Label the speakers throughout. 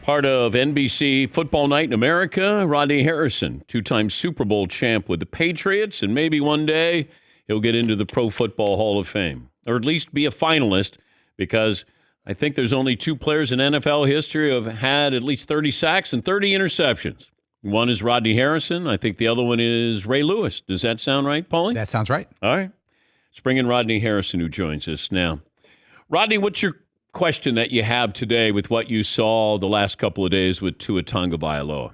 Speaker 1: Part of NBC Football Night in America, Rodney Harrison, two-time Super Bowl champ with the Patriots, and maybe one day he'll get into the Pro Football Hall of Fame, or at least be a finalist, because I think there's only two players in NFL history who have had at least 30 sacks and 30 interceptions. One is Rodney Harrison. I think the other one is Ray Lewis. Does that sound right, Paulie?
Speaker 2: That sounds right.
Speaker 1: All right. Let's bring in Rodney Harrison, who joins us now. Rodney, what's your question that you have today with what you saw the last couple of days with Tua Tagovailoa?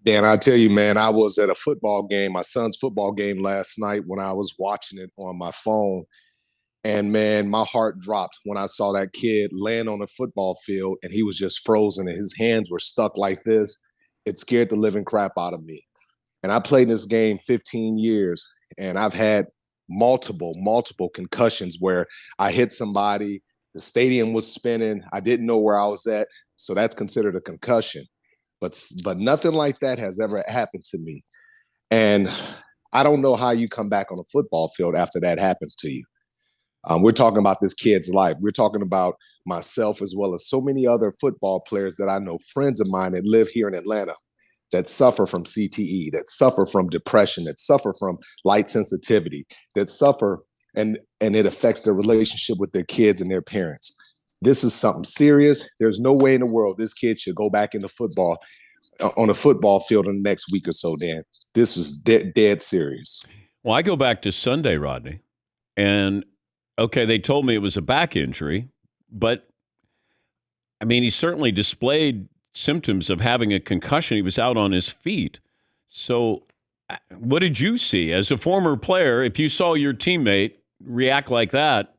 Speaker 3: Dan, I tell you, man, I was at a football game, my son's football game last night when I was watching it on my phone. And, man, my heart dropped when I saw that kid land on the football field and he was just frozen and his hands were stuck like this. It scared the living crap out of me. And I played this game 15 years, and I've had multiple concussions where I hit somebody, the stadium was spinning, I didn't know where I was at, so that's considered a concussion. But nothing like that has ever happened to me. And I don't know how you come back on a football field after that happens to you. We're talking about this kid's life. We're talking about myself as well as so many other football players that I know, friends of mine that live here in Atlanta, that suffer from CTE, that suffer from depression, that suffer from light sensitivity, that suffer and it affects their relationship with their kids and their parents. This is something serious. There's no way in the world this kid should go back into football on a football field in the next week or so, Dan. This is dead serious.
Speaker 1: Well, I go back to Sunday, Rodney, and okay, they told me it was a back injury, but I mean, he certainly displayed symptoms of having a concussion. He was out on his feet. So what did you see as a former player? If you saw your teammate react like that,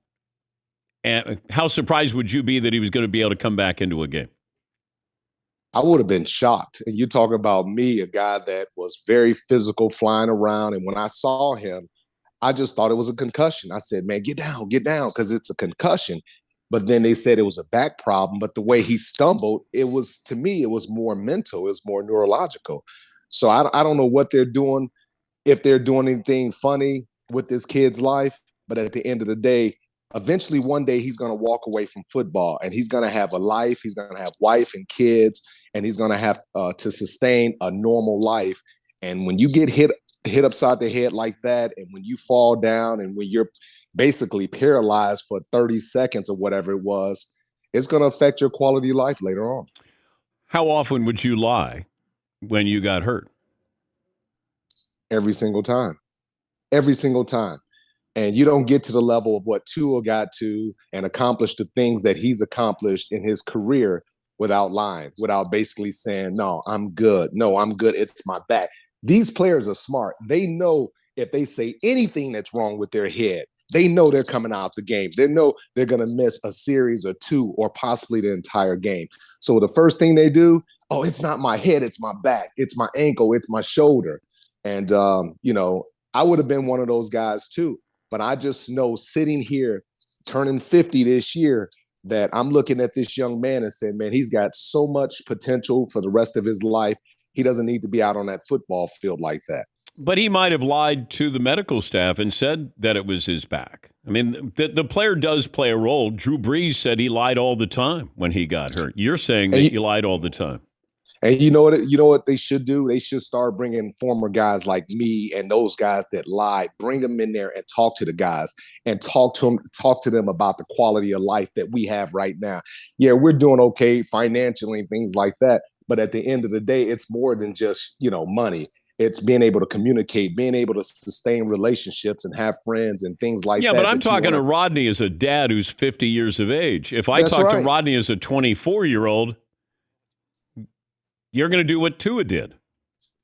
Speaker 1: and how surprised would you be that he was going to be able to come back into a game?
Speaker 3: I would have been shocked. And you talk about me, a guy that was very physical, flying around. And when I saw him, I just thought it was a concussion. I said, man, get down, because it's a concussion. But then they said it was a back problem. But the way he stumbled, to me, it was more mental. It was more neurological. So I don't know what they're doing, if they're doing anything funny with this kid's life. But at the end of the day, eventually one day he's going to walk away from football and he's going to have a life. He's going to have wife and kids, and he's going to have to sustain a normal life. And when you get hit upside the head like that, and when you fall down and when you're basically paralyzed for 30 seconds or whatever it was, it's going to affect your quality of life later on.
Speaker 1: How often would you lie when you got hurt?
Speaker 3: Every single time. And you don't get to the level of what Tua got to and accomplish the things that he's accomplished in his career without lying, without basically saying, no, I'm good. It's my back. These players are smart. They know if they say anything that's wrong with their head, they know they're coming out the game. They know they're going to miss a series or two or possibly the entire game. So the first thing they do, oh, it's not my head, it's my back, it's my ankle, it's my shoulder. And, I would have been one of those guys too. But I just know sitting here, turning 50 this year, that I'm looking at this young man and saying, man, he's got so much potential for the rest of his life. He doesn't need to be out on that football field like that.
Speaker 1: But he might have lied to the medical staff and said that it was his back. I mean, the player does play a role. Drew Brees said he lied all the time when he got hurt. You're saying that you lied all the time.
Speaker 3: And you know what they should do? They should start bringing former guys like me and those guys that lied, bring them in there and talk to the guys and talk to them about the quality of life that we have right now. Yeah, we're doing okay financially and things like that. But at the end of the day, it's more than just, money. It's being able to communicate, being able to sustain relationships and have friends and things like that.
Speaker 1: Yeah, but I'm talking to Rodney as a dad who's 50 years of age. If I talk to Rodney as a 24-year-old, you're going to do what Tua did.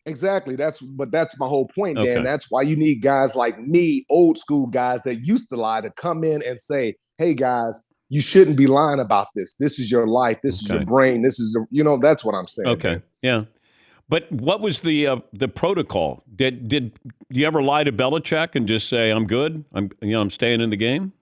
Speaker 3: Exactly. That's my whole point, Dan.
Speaker 1: Okay.
Speaker 3: That's why you need guys like me, old school guys that used to lie, to come in and say, hey, guys, you shouldn't be lying about this. This is your life. This is your brain. This is, that's what I'm saying.
Speaker 1: Okay. Man. Yeah. But what was the protocol? Did you ever lie to Belichick and just say, I'm good? I'm staying in the game?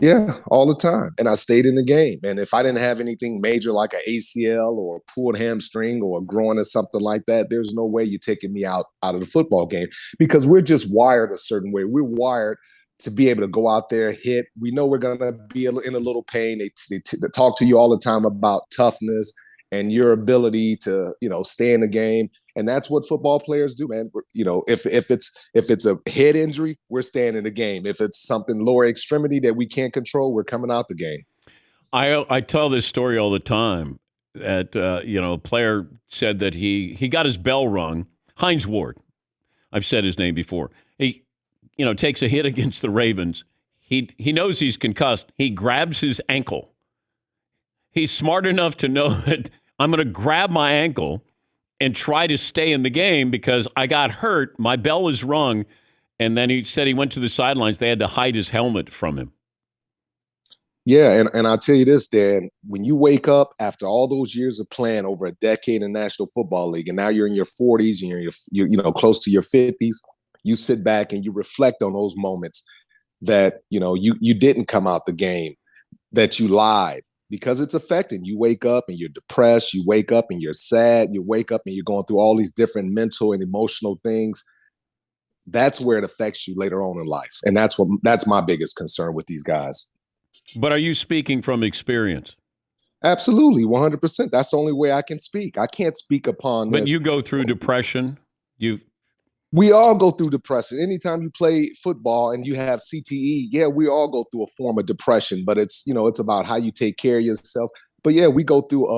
Speaker 3: Yeah, all the time. And I stayed in the game. And if I didn't have anything major like an ACL or a pulled hamstring or a groin or something like that, there's no way you're taking me out of the football game, because we're just wired a certain way. We're wired to be able to go out there, hit. We know we're going to be in a little pain. They talk to you all the time about toughness and your ability to, stay in the game. And that's what football players do, man. If it's a head injury, we're staying in the game. If it's something lower extremity that we can't control, we're coming out the game.
Speaker 1: I tell this story all the time that, a player said that he got his bell rung. Hines Ward. I've said his name before. He, takes a hit against the Ravens. He knows he's concussed. He grabs his ankle. He's smart enough to know that I'm going to grab my ankle and try to stay in the game because I got hurt. My bell is rung. And then he said he went to the sidelines. They had to hide his helmet from him.
Speaker 3: Yeah, and I'll tell you this, Dan, when you wake up after all those years of playing over a decade in the National Football League, and now you're in your 40s and you're close to your 50s, you sit back and you reflect on those moments that, you didn't come out the game, that you lied, because it's affecting. You wake up and you're depressed, you wake up and you're sad, you wake up and you're going through all these different mental and emotional things. That's where it affects you later on in life. And that's my biggest concern with these guys.
Speaker 1: But are you speaking from experience?
Speaker 3: Absolutely, 100%. That's the only way I can speak. I can't speak upon
Speaker 1: But
Speaker 3: this.
Speaker 1: you go through depression.
Speaker 3: We all go through depression. Anytime you play football and you have CTE, yeah, we all go through a form of depression, but it's about how you take care of yourself. But yeah, we go through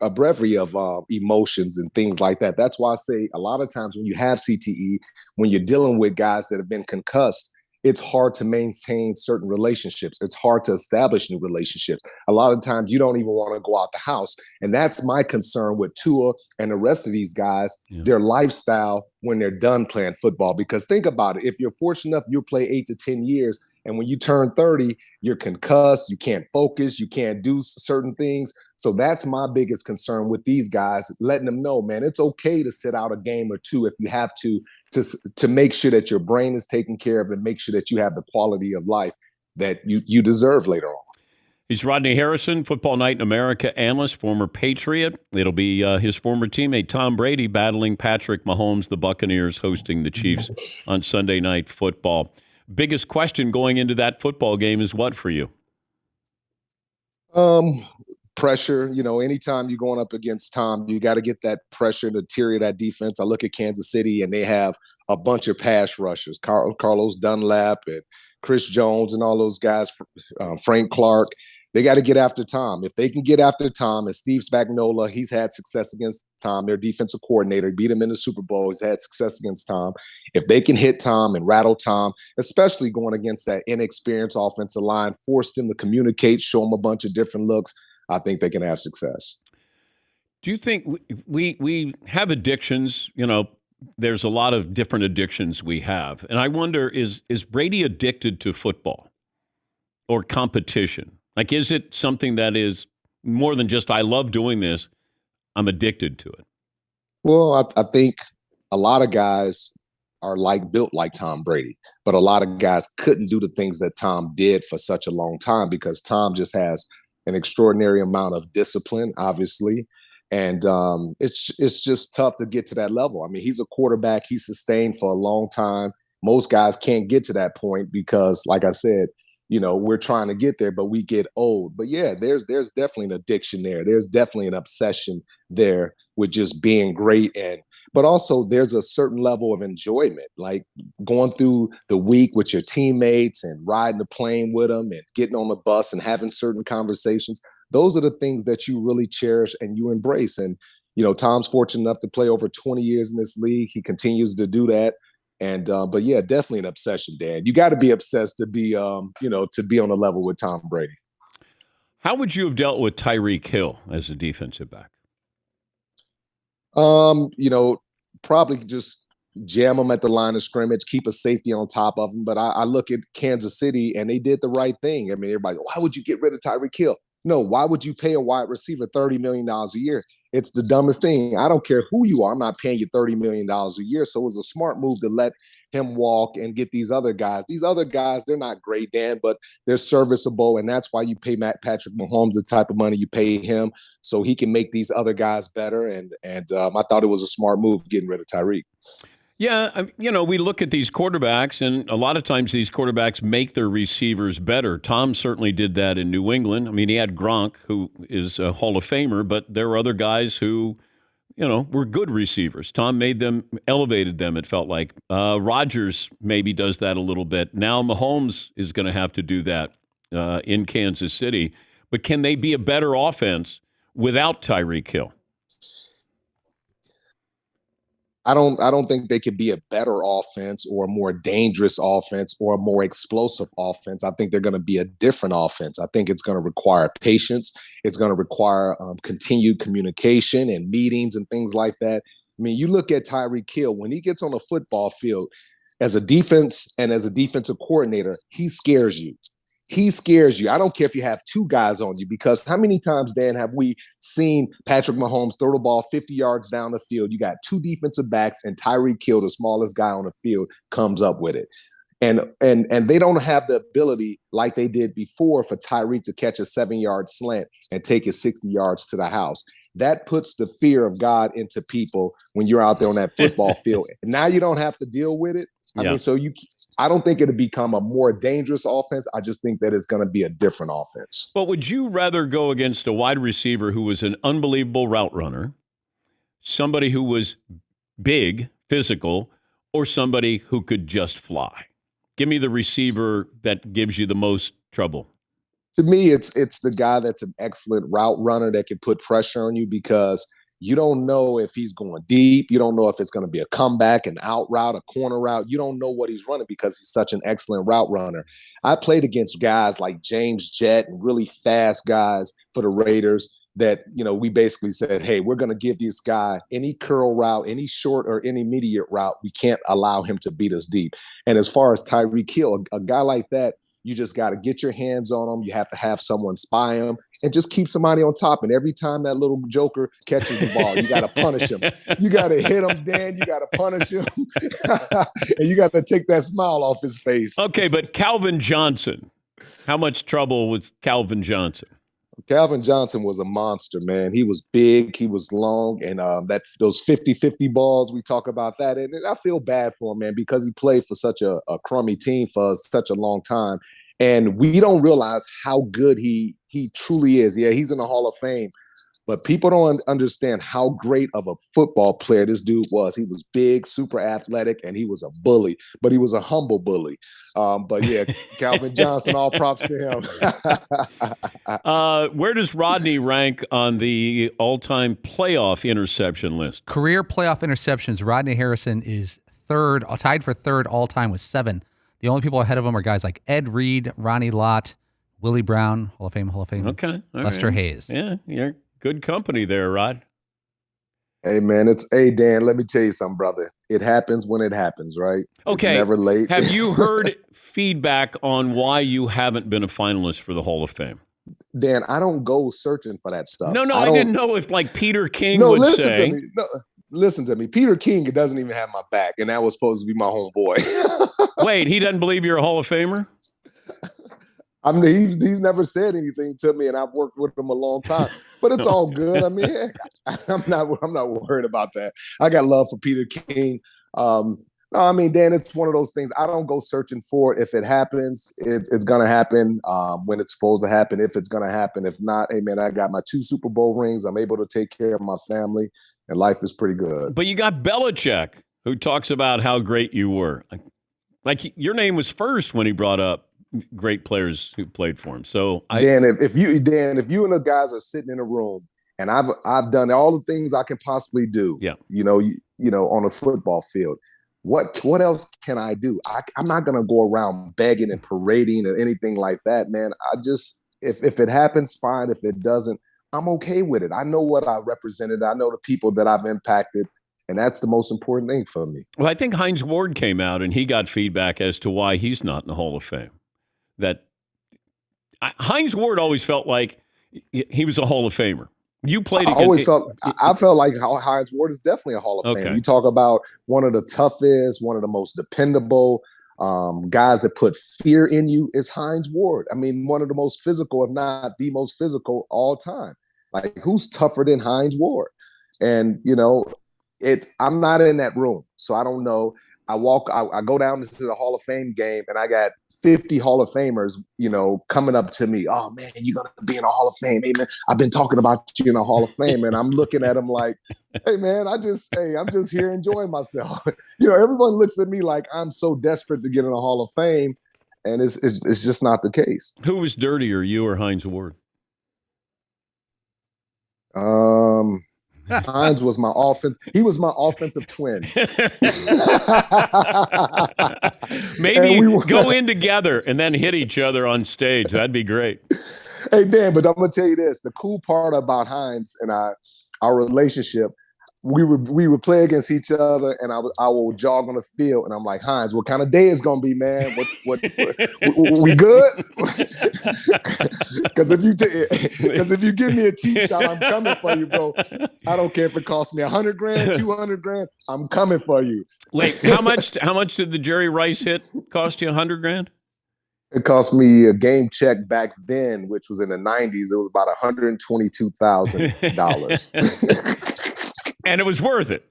Speaker 3: a breviary of emotions and things like that. That's why I say a lot of times when you have CTE, when you're dealing with guys that have been concussed, it's hard to maintain certain relationships. It's hard to establish new relationships. A lot of times you don't even want to go out the house. And that's my concern with Tua and the rest of these guys, their lifestyle when they're done playing football. Because think about it. If you're fortunate enough, you'll play 8 to 10 years. And when you turn 30, you're concussed, you can't focus, you can't do certain things. So that's my biggest concern with these guys, letting them know, man, it's okay to sit out a game or two if you have to make sure that your brain is taken care of and make sure that you have the quality of life that you deserve later on.
Speaker 1: He's Rodney Harrison, Football Night in America analyst, former Patriot. It'll be his former teammate Tom Brady battling Patrick Mahomes, the Buccaneers hosting the Chiefs on Sunday Night Football. Biggest question going into that football game is what for you?
Speaker 3: Pressure. Anytime you're going up against Tom, you got to get that pressure in the interior of that defense. I look at Kansas City and they have a bunch of pass rushers, Carlos Dunlap and Chris Jones and all those guys, Frank Clark. They got to get after Tom. If they can get after Tom, and Steve Spagnuolo, he's had success against Tom, their defensive coordinator, beat him in the Super Bowl, he's had success against Tom. If they can hit Tom and rattle Tom, especially going against that inexperienced offensive line, force them to communicate, show them a bunch of different looks, I think they can have success.
Speaker 1: Do you think we have addictions? There's a lot of different addictions we have. And I wonder, is Brady addicted to football or competition? Like, is it something that is more than just, I love doing this, I'm addicted to it?
Speaker 3: Well, I think a lot of guys are built like Tom Brady, but a lot of guys couldn't do the things that Tom did for such a long time because Tom just has an extraordinary amount of discipline, obviously. And it's just tough to get to that level. I mean, he's a quarterback. He's sustained for a long time. Most guys can't get to that point because, like I said, we're trying to get there, but we get old. But yeah, there's definitely an addiction there. There's definitely an obsession there with just being great. But also there's a certain level of enjoyment, like going through the week with your teammates and riding the plane with them and getting on the bus and having certain conversations. Those are the things that you really cherish and you embrace. And, Tom's fortunate enough to play over 20 years in this league. He continues to do that. And but yeah, definitely an obsession, Dan. You got to be obsessed to be to be on a level with Tom Brady.
Speaker 1: How would you have dealt with Tyreek Hill as a defensive back?
Speaker 3: Probably just jam him at the line of scrimmage, keep a safety on top of him. But I look at Kansas City and they did the right thing. I mean, everybody, why would you get rid of Tyreek Hill? No, why would you pay a wide receiver $30 million a year? It's the dumbest thing. I don't care who you are. I'm not paying you $30 million a year. So it was a smart move to let him walk and get these other guys. These other guys, they're not great, Dan, but they're serviceable. And that's why you pay Patrick Mahomes the type of money you pay him so he can make these other guys better. And I thought it was a smart move getting rid of Tyreek.
Speaker 1: Yeah, we look at these quarterbacks, and a lot of times these quarterbacks make their receivers better. Tom certainly did that in New England. I mean, he had Gronk, who is a Hall of Famer, but there were other guys who, were good receivers. Tom made them, elevated them, it felt like. Rodgers maybe does that a little bit. Now Mahomes is going to have to do that in Kansas City. But can they be a better offense without Tyreek Hill?
Speaker 3: I don't think they could be a better offense or a more dangerous offense or a more explosive offense. I think they're going to be a different offense. I think it's going to require patience. It's going to require continued communication and meetings and things like that. I mean, you look at Tyreek Hill, when he gets on the football field as a defense and as a defensive coordinator, he scares you. He scares you. I don't care if you have two guys on you, because how many times, Dan, have we seen Patrick Mahomes throw the ball 50 yards down the field? You got two defensive backs, and Tyreek Hill, the smallest guy on the field, comes up with it. And they don't have the ability like they did before for Tyreek to catch a 7-yard slant and take it 60 yards to the house. That puts the fear of God into people when you're out there on that football field. Now you don't have to deal with it. I mean, I don't think it'll become a more dangerous offense. I just think that it's going to be a different offense.
Speaker 1: But would you rather go against a wide receiver who was an unbelievable route runner, somebody who was big, physical, or somebody who could just fly? Give me the receiver that gives you the most trouble.
Speaker 3: To me, it's the guy that's an excellent route runner that can put pressure on you, because you don't know if he's going deep. You don't know if it's going to be a comeback, an out route, a corner route. You don't know what he's running because he's such an excellent route runner. I played against guys like James Jett and really fast guys for the Raiders that, we basically said, hey, we're going to give this guy any curl route, any short or any immediate route. We can't allow him to beat us deep. And as far as Tyreek Hill, a guy like that, you just got to get your hands on him. You have to have someone spy him and just keep somebody on top. And every time that little joker catches the ball, you got to punish him. You got to hit him, Dan. You got to punish him. And you got to take that smile off his face.
Speaker 1: Okay, but Calvin Johnson, how much trouble with Calvin Johnson?
Speaker 3: Calvin Johnson was a monster, man. He was big, he was long, and those 50-50 balls, we talk about that. And I feel bad for him, man, because he played for such a crummy team for such a long time. And we don't realize how good he truly is. Yeah, he's in the Hall of Fame, but people don't understand how great of a football player this dude was. He was big, super athletic, and he was a bully, but he was a humble bully. But yeah, Calvin Johnson, all props to
Speaker 1: him. Where does Rodney rank on the all-time playoff interception list?
Speaker 2: Career playoff interceptions, Rodney Harrison is tied for third all-time with 7. The only people ahead of him are guys like Ed Reed, Ronnie Lott, Willie Brown, Hall of Fame.
Speaker 1: Okay.
Speaker 2: Lester Hayes.
Speaker 1: Yeah, you're good company there, Rod.
Speaker 3: Hey, man, Dan, let me tell you something, brother. It happens when it happens, right?
Speaker 1: Okay.
Speaker 3: It's never late.
Speaker 1: Have you heard feedback on why you haven't been a finalist for the Hall of Fame?
Speaker 3: Dan, I don't go searching for that stuff.
Speaker 1: No, I didn't know if like Peter King would say.
Speaker 3: Listen to me. Peter King doesn't even have my back, and that was supposed to be my homeboy.
Speaker 1: Wait, he doesn't believe you're a Hall of Famer?
Speaker 3: I mean, he's never said anything to me, and I've worked with him a long time. But it's all good. I mean, I'm not worried about that. I got love for Peter King. No, I mean, Dan, it's one of those things. I don't go searching for it. If it happens, it's gonna happen when it's supposed to happen. If it's gonna happen, if not, hey man, I got my 2 Super Bowl rings. I'm able to take care of my family, and life is pretty good.
Speaker 1: But you got Belichick, who talks about how great you were. Like your name was first when he brought up great players who played for him. So
Speaker 3: Dan, if you and the guys are sitting in a room, and I've done all the things I can possibly do, on a football field. What else can I do? I'm not gonna go around begging and parading or anything like that, man. I just if it happens, fine. If it doesn't, I'm okay with it. I know what I represented. I know the people that I've impacted. And that's the most important thing for me.
Speaker 1: Well, I think Hines Ward came out and he got feedback as to why he's not in the Hall of Fame. That Hines Ward always felt like he was a Hall of Famer. You played against.
Speaker 3: I felt like Hines Ward is definitely a Hall of Famer. You talk about one of the toughest, one of the most dependable guys that put fear in you is Hines Ward. I mean, one of the most physical, if not the most physical all time. Like, who's tougher than Hines Ward? And, I'm not in that room, so I don't know. I go down to the Hall of Fame game, and I got 50 Hall of Famers, coming up to me. Oh man, you're gonna be in a Hall of Fame. Hey man, I've been talking about you in a Hall of Fame, and I'm looking at them like, hey man, I'm just here enjoying myself. Everyone looks at me like I'm so desperate to get in a Hall of Fame, and it's just not the case.
Speaker 1: Who was dirtier, you or Hines Ward?
Speaker 3: Hines was my offense. He was my offensive twin.
Speaker 1: Maybe go in together and then hit each other on stage. That'd be great.
Speaker 3: Hey, Dan, but I'm going to tell you this. The cool part about Hines and our relationship, we would play against each other, and I will jog on the field, and I'm like, Hines, what kind of day is going to be, man? What we good? Because if you give me a cheap shot, I'm coming for you, bro. I don't care if it costs me $100,000, $200,000. I'm coming for you.
Speaker 1: Wait, how much did the Jerry Rice hit cost you? $100,000?
Speaker 3: It cost me a game check back then, which was in the 90s. It was about $122,000.
Speaker 1: And it was worth it.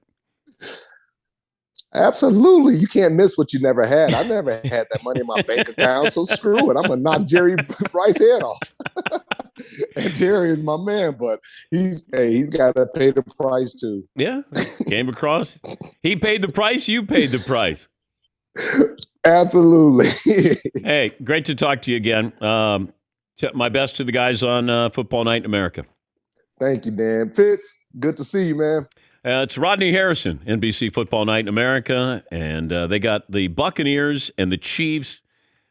Speaker 3: Absolutely. You can't miss what you never had. I never had that money in my bank account, so screw it. I'm going to knock Jerry Rice's head off. And Jerry is my man, but he's got to pay the price too.
Speaker 1: Yeah, came across. He paid the price, you paid the price.
Speaker 3: Absolutely.
Speaker 1: Hey, great to talk to you again. My best to the guys on Football Night in America.
Speaker 3: Thank you, Dan. Fitz, good to see you, man.
Speaker 1: It's Rodney Harrison, NBC Football Night in America, and they got the Buccaneers and the Chiefs.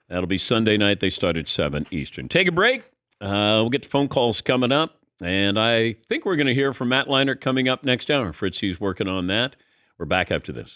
Speaker 1: That'll be Sunday night. They start at 7 Eastern. Take a break. We'll get the phone calls coming up, and I think we're going to hear from Matt Leinart coming up next hour. Fritzy's working on that. We're back after this.